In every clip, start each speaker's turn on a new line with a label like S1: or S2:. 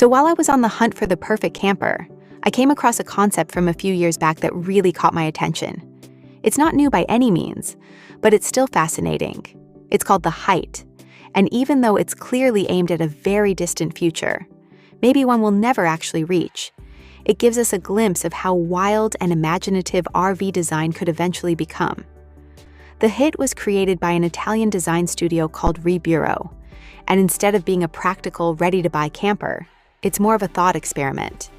S1: So while I was on the hunt for the perfect camper, I came across a concept from a few years back that really caught my attention. It's not new by any means, but it's still fascinating. It's called the Height, and even though it's clearly aimed at a very distant future, maybe one we'll never actually reach, it gives us a glimpse of how wild and imaginative RV design could eventually become. The Height was created by an Italian design studio called Rebureau, and instead of being a practical, ready-to-buy camper, it's more of a thought experiment.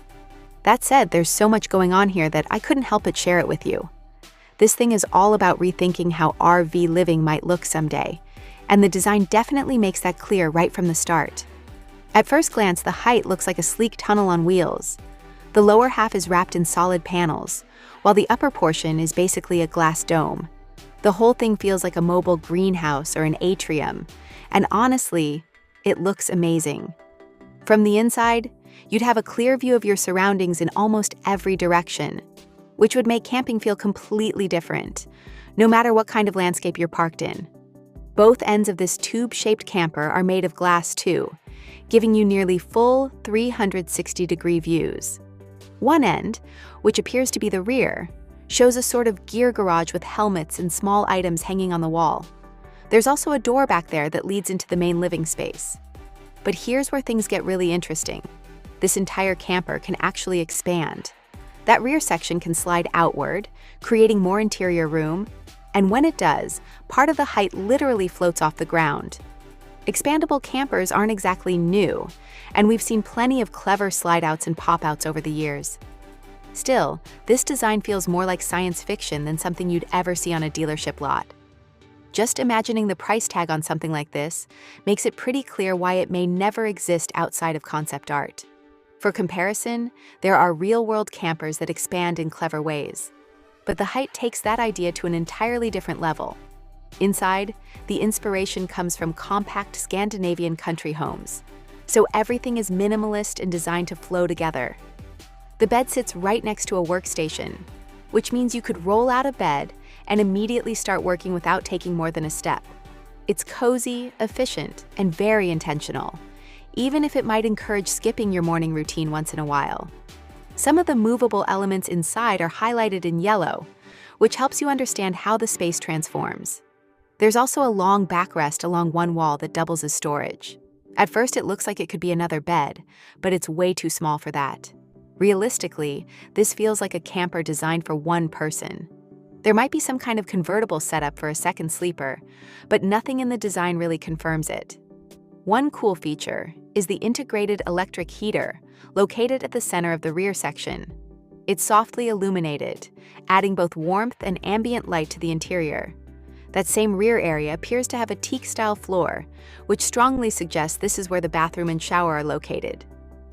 S1: That said, there's so much going on here that I couldn't help but share it with you. This thing is all about rethinking how RV living might look someday, and the design definitely makes that clear right from the start. At first glance, the Height looks like a sleek tunnel on wheels. The lower half is wrapped in solid panels, while the upper portion is basically a glass dome. The whole thing feels like a mobile greenhouse or an atrium, and honestly, it looks amazing. From the inside, you'd have a clear view of your surroundings in almost every direction, which would make camping feel completely different, no matter what kind of landscape you're parked in. Both ends of this tube-shaped camper are made of glass too, giving you nearly full 360-degree views. One end, which appears to be the rear, shows a sort of gear garage with helmets and small items hanging on the wall. There's also a door back there that leads into the main living space. But here's where things get really interesting. This entire camper can actually expand. That rear section can slide outward, creating more interior room, and when it does, part of the Height literally floats off the ground. Expandable campers aren't exactly new, and we've seen plenty of clever slide-outs and pop-outs over the years. Still, this design feels more like science fiction than something you'd ever see on a dealership lot. Just imagining the price tag on something like this makes it pretty clear why it may never exist outside of concept art. For comparison, there are real-world campers that expand in clever ways. But the Height takes that idea to an entirely different level. Inside, the inspiration comes from compact Scandinavian country homes, so everything is minimalist and designed to flow together. The bed sits right next to a workstation, which means you could roll out of bed and immediately start working without taking more than a step. It's cozy, efficient, and very intentional, even if it might encourage skipping your morning routine once in a while. Some of the movable elements inside are highlighted in yellow, which helps you understand how the space transforms. There's also a long backrest along one wall that doubles as storage. At first, it looks like it could be another bed, but it's way too small for that. Realistically, this feels like a camper designed for one person. There might be some kind of convertible setup for a second sleeper, but nothing in the design really confirms it. One cool feature is the integrated electric heater located at the center of the rear section. It's softly illuminated, adding both warmth and ambient light to the interior. That same rear area appears to have a teak-style floor, which strongly suggests this is where the bathroom and shower are located.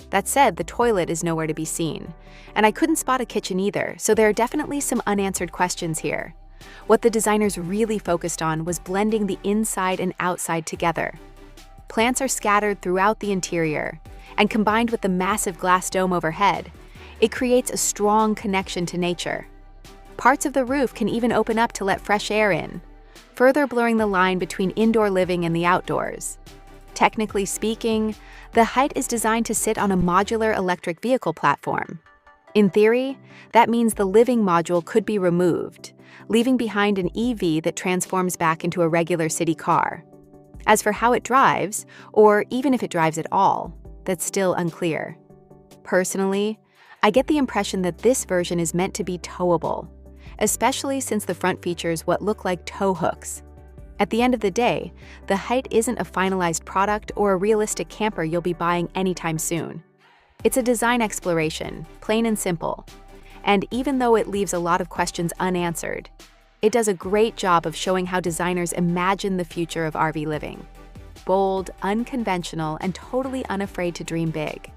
S1: That said, the toilet is nowhere to be seen, and I couldn't spot a kitchen either, so there are definitely some unanswered questions here. What the designers really focused on was blending the inside and outside together. Plants are scattered throughout the interior, and combined with the massive glass dome overhead, it creates a strong connection to nature. Parts of the roof can even open up to let fresh air in, further blurring the line between indoor living and the outdoors. Technically speaking, the Height is designed to sit on a modular electric vehicle platform. In theory, that means the living module could be removed, leaving behind an EV that transforms back into a regular city car. As for how it drives, or even if it drives at all, that's still unclear. Personally, I get the impression that this version is meant to be towable, especially since the front features what look like tow hooks. At the end of the day, the Height isn't a finalized product or a realistic camper you'll be buying anytime soon. It's a design exploration, plain and simple. And even though it leaves a lot of questions unanswered, it does a great job of showing how designers imagine the future of RV living. Bold, unconventional, and totally unafraid to dream big.